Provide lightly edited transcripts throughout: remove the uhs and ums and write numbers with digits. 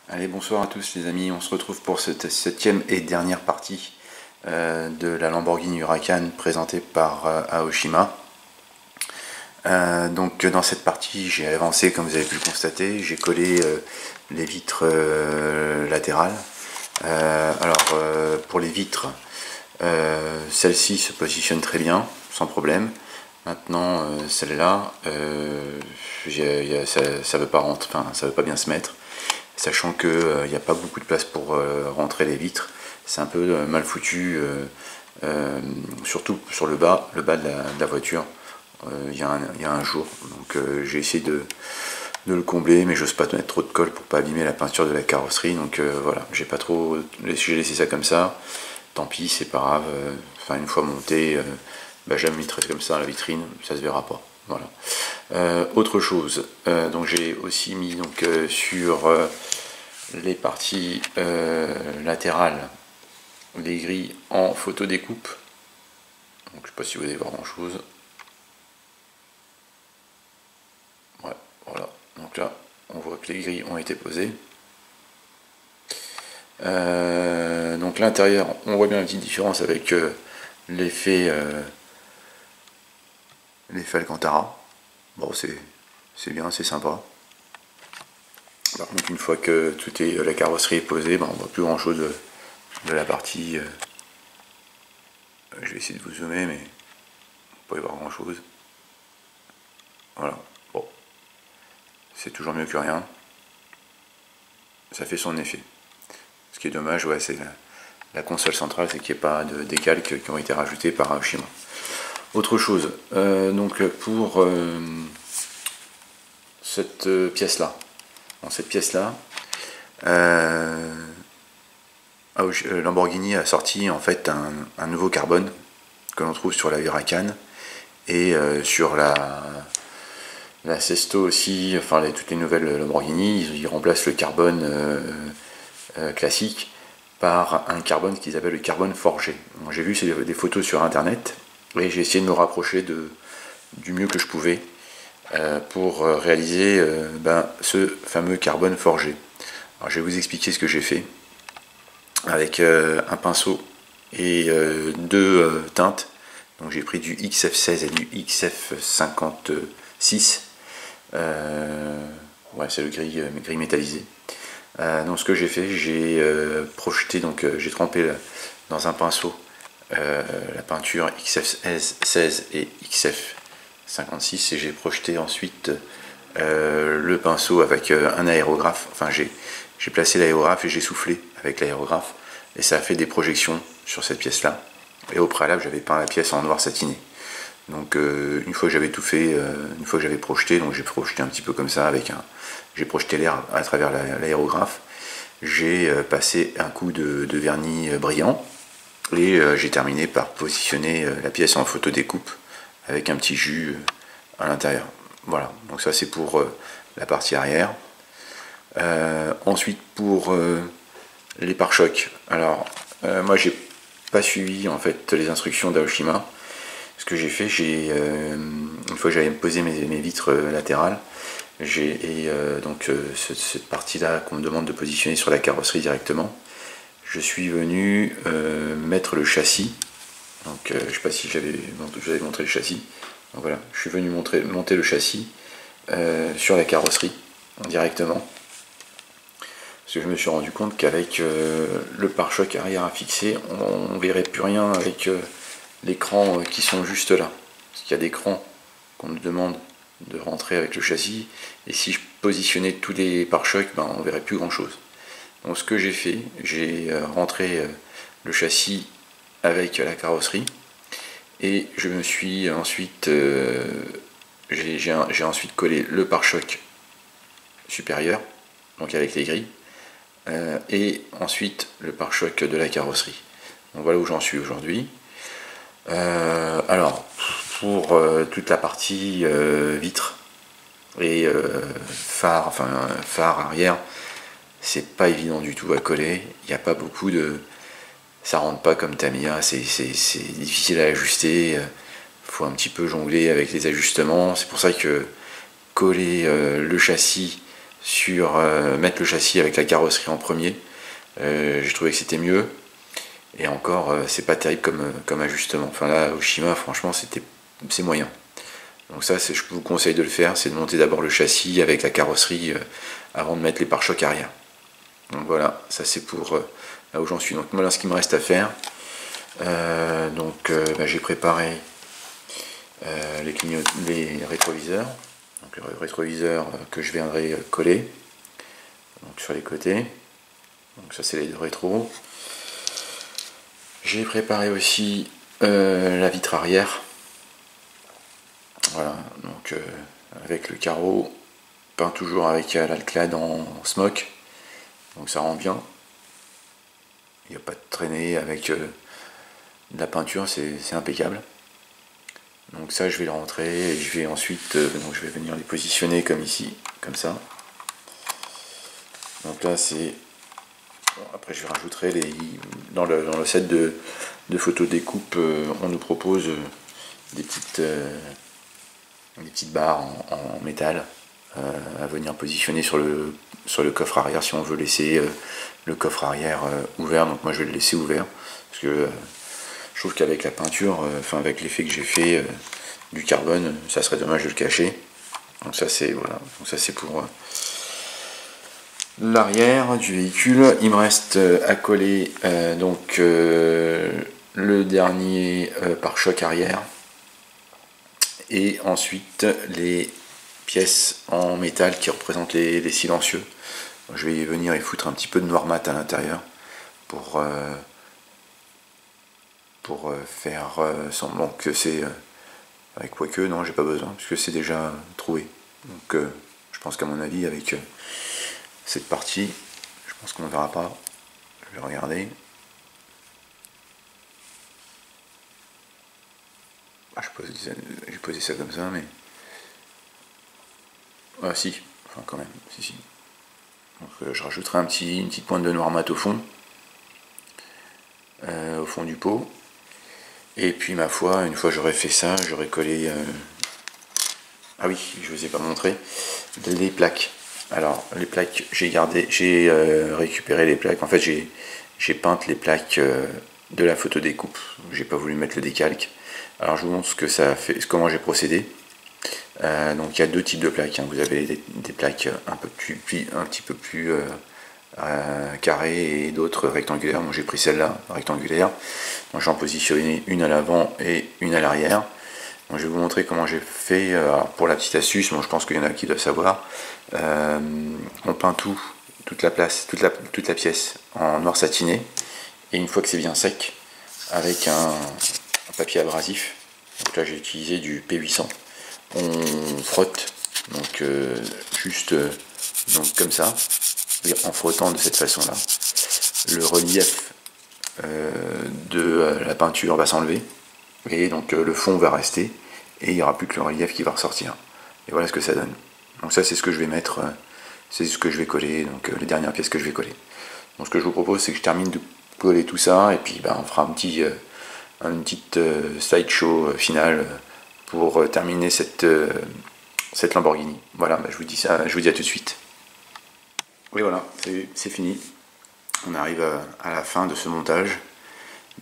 Allez, bonsoir à tous les amis, on se retrouve pour cette septième et dernière partie de la Lamborghini Huracan présentée par Aoshima. Donc dans cette partie j'ai avancé comme vous avez pu le constater, j'ai collé les vitres latérales. Pour les vitres, celle-ci se positionne très bien, sans problème. Maintenant celle-là, ça veut pas rentrer, enfin ça veut pas bien se mettre. Sachant qu'il n'y a pas beaucoup de place pour rentrer les vitres, c'est un peu mal foutu, surtout sur le bas de la voiture. Il y a un jour, donc j'ai essayé de le combler, mais j'ose pas mettre trop de colle pour pas abîmer la peinture de la carrosserie. Donc voilà, j'ai laissé ça comme ça. Tant pis, c'est pas grave. Enfin, une fois monté, je la mettrai comme ça à la vitrine, ça se verra pas. Voilà. Autre chose, donc j'ai aussi mis sur les parties latérales les grilles en photo découpe. Donc je sais pas si vous allez voir grand chose. Ouais, voilà. Donc là, on voit que les grilles ont été posées. Donc l'intérieur, on voit bien la petite différence avec l'effet Alcantara. Bon, c'est bien, c'est sympa. Par contre, une fois que la carrosserie est posée, on voit plus grand chose de la partie. Je vais essayer de vous zoomer, mais on peut pas y voir grand chose. Voilà. Bon, c'est toujours mieux que rien. Ça fait son effet. Ce qui est dommage, ouais, c'est la console centrale, c'est qu'il n'y ait pas de décalques qui ont été rajoutés par Aoshima. Autre chose, donc pour cette pièce-là, dans cette pièce-là, Lamborghini a sorti en fait un nouveau carbone que l'on trouve sur la Huracan et sur la Sesto aussi, enfin toutes les nouvelles Lamborghini, ils remplacent le carbone classique par un carbone qu'ils appellent le carbone forgé. J'ai vu des photos sur internet et j'ai essayé de me rapprocher du mieux que je pouvais pour réaliser ce fameux carbone forgé. Alors, je vais vous expliquer ce que j'ai fait avec un pinceau et deux teintes. Donc j'ai pris du XF16 et du XF56. Ouais, c'est le gris métallisé. Donc ce que j'ai fait, j'ai projeté, j'ai trempé dans un pinceau la peinture XF16 et XF56 et j'ai projeté ensuite le pinceau avec un aérographe. Enfin, j'ai placé l'aérographe et j'ai soufflé avec l'aérographe et ça a fait des projections sur cette pièce-là. Et au préalable, j'avais peint la pièce en noir satiné. Donc une fois que j'avais tout fait, une fois que j'avais projeté, donc j'ai projeté un petit peu comme ça j'ai projeté l'air à travers l'aérographe. J'ai passé un coup de vernis brillant et j'ai terminé par positionner la pièce en photo découpe avec un petit jus à l'intérieur. Voilà, donc ça c'est pour la partie arrière. Ensuite pour les pare-chocs. Alors moi j'ai pas suivi en fait les instructions d'Aoshima. Ce que j'ai fait, une fois que j'avais posé mes vitres latérales, cette partie-là qu'on me demande de positionner sur la carrosserie directement, je suis venu mettre le châssis. Donc je ne sais pas si j'avais montré le châssis. Donc voilà, je suis venu monter le châssis sur la carrosserie directement. Parce que je me suis rendu compte qu'avec le pare-choc arrière à fixer, on ne verrait plus rien avec les crans qui sont juste là. Parce qu'il y a des crans qu'on me demande de rentrer avec le châssis. Et si je positionnais tous les pare-chocs, on ne verrait plus grand chose. Donc ce que j'ai fait, j'ai rentré le châssis avec la carrosserie. Et je me suis ensuite... j'ai ensuite collé le pare-choc supérieur, donc avec les grilles. Et ensuite le pare-choc de la carrosserie. Donc voilà où j'en suis aujourd'hui. Alors pour toute la partie vitre et phare arrière, c'est pas évident du tout à coller. Il n'y a pas beaucoup ça rentre pas comme Tamiya, c'est difficile à ajuster. Faut un petit peu jongler avec les ajustements. C'est pour ça que coller le châssis sur mettre le châssis avec la carrosserie en premier. J'ai trouvé que c'était mieux. Et encore, c'est pas terrible comme ajustement. Enfin là, Oshima, franchement, c'est moyen. Donc ça, je vous conseille de le faire, c'est de monter d'abord le châssis avec la carrosserie avant de mettre les pare-chocs arrière. Donc voilà, ça c'est pour là où j'en suis. Donc voilà ce qu'il me reste à faire. J'ai préparé les rétroviseurs. Donc le rétroviseur que je viendrai coller donc sur les côtés. Donc ça c'est les deux rétros. J'ai préparé aussi la vitre arrière. Voilà, donc avec le carreau, peint toujours avec l'Alclad en smoke. Donc ça rend bien. Il n'y a pas de traînée avec de la peinture, c'est impeccable. Donc ça je vais le rentrer et je vais ensuite je vais venir les positionner comme ici, comme ça. Donc là c'est bon, après je rajouterai dans le set de photos découpe, on nous propose des petites barres en métal à venir positionner sur le coffre arrière si on veut laisser le coffre arrière ouvert. Donc moi je vais le laisser ouvert parce que je trouve qu'avec la peinture, avec l'effet que j'ai fait du carbone, ça serait dommage de le cacher. Donc ça c'est voilà, donc ça c'est pour l'arrière du véhicule. Il me reste à coller le dernier pare-choc arrière et ensuite les pièces en métal qui représentent les silencieux. Je vais y venir et foutre un petit peu de noir mat à l'intérieur pour faire semblant que c'est avec quoique non j'ai pas besoin puisque c'est déjà trouvé. Donc je pense qu'à mon avis avec cette partie, je pense qu'on ne verra pas. Je vais regarder. J'ai posé ça comme ça, mais ah si, enfin quand même, si. Donc je rajouterai une petite pointe de noir mat au fond du pot. Et puis ma foi, une fois j'aurais fait ça, j'aurais collé. Ah oui, je vous ai pas montré les plaques. Alors les plaques, j'ai récupéré les plaques. En fait, j'ai peint les plaques de la photo découpe. J'ai pas voulu mettre le décalque. Alors je vous montre ce que ça fait, comment j'ai procédé. Donc il y a deux types de plaques. Hein. Vous avez des plaques un petit peu plus carrées et d'autres rectangulaires. Moi j'ai pris celle-là, rectangulaire. Donc j'en positionnais une à l'avant et une à l'arrière. Donc, je vais vous montrer comment j'ai fait. Pour la petite astuce, je pense qu'il y en a qui doivent savoir. On peint toute la pièce en noir satiné. Et une fois que c'est bien sec, avec un papier abrasif, donc là j'ai utilisé du P800, on frotte donc juste donc comme ça, et en frottant de cette façon là, le relief de la peinture va s'enlever et donc le fond va rester et il n'y aura plus que le relief qui va ressortir. Et voilà ce que ça donne. Donc ça c'est ce que je vais mettre, c'est ce que je vais coller, donc les dernières pièces que je vais coller. Donc ce que je vous propose c'est que je termine de coller tout ça et puis on fera une petite slideshow finale pour terminer cette Lamborghini. Voilà, je vous dis ça, je vous dis à tout de suite. Oui voilà, c'est fini. On arrive à la fin de ce montage.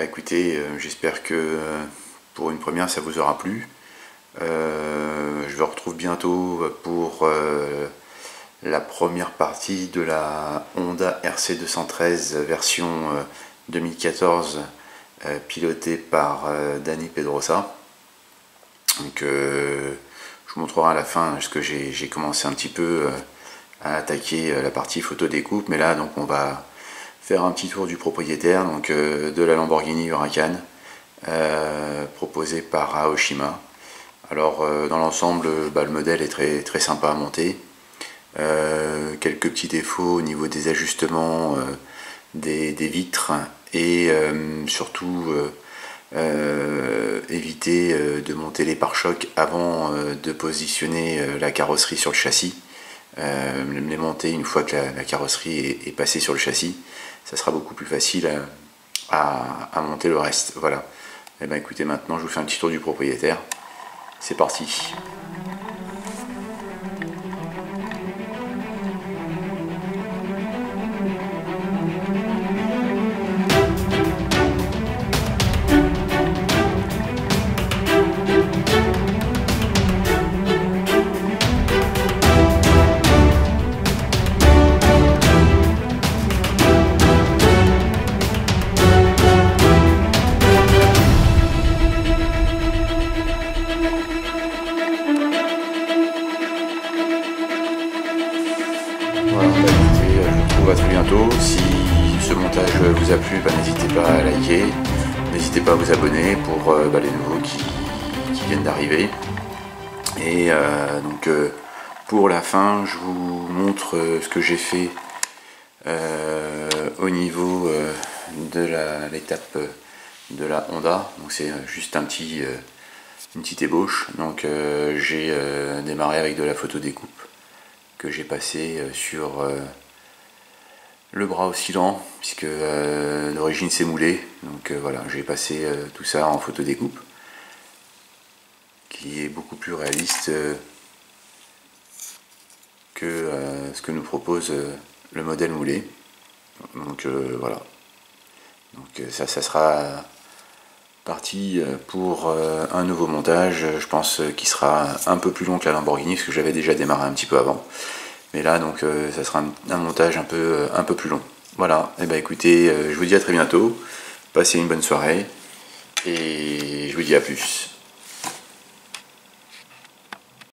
Écoutez, j'espère que pour une première ça vous aura plu. Je vous retrouve bientôt pour la première partie de la Honda RC213 version 2014 pilotée par Dani Pedrosa. Donc je vous montrerai à la fin ce que j'ai commencé un petit peu à attaquer la partie photo découpe, mais là donc on va faire un petit tour du propriétaire, donc de la Lamborghini Huracan proposée par Aoshima. Alors dans l'ensemble le modèle est très, très sympa à monter. Quelques petits défauts au niveau des ajustements des vitres et surtout éviter de monter les pare-chocs avant de positionner la carrosserie sur le châssis. Les monter une fois que la carrosserie est passée sur le châssis, ça sera beaucoup plus facile à monter le reste. Voilà. Et écoutez, maintenant je vous fais un petit tour du propriétaire. C'est parti. retrouve à très bientôt. Si ce montage vous a plu, n'hésitez pas à liker, n'hésitez pas à vous abonner pour les nouveaux qui viennent d'arriver. Et donc pour la fin, je vous montre ce que j'ai fait au niveau de l'étape de la Honda. Donc c'est juste une petite ébauche. Donc j'ai démarré avec de la photo découpe que j'ai passé sur le bras oscillant, puisque d'origine c'est moulé. Donc voilà, j'ai passé tout ça en photo découpe, qui est beaucoup plus réaliste que ce que nous propose le modèle moulé. Donc voilà. Donc ça sera parti pour un nouveau montage, je pense qui sera un peu plus long que la Lamborghini, parce que j'avais déjà démarré un petit peu avant. Mais là, donc, ça sera un montage un peu plus long. Voilà, et écoutez, je vous dis à très bientôt, passez une bonne soirée, et je vous dis à plus.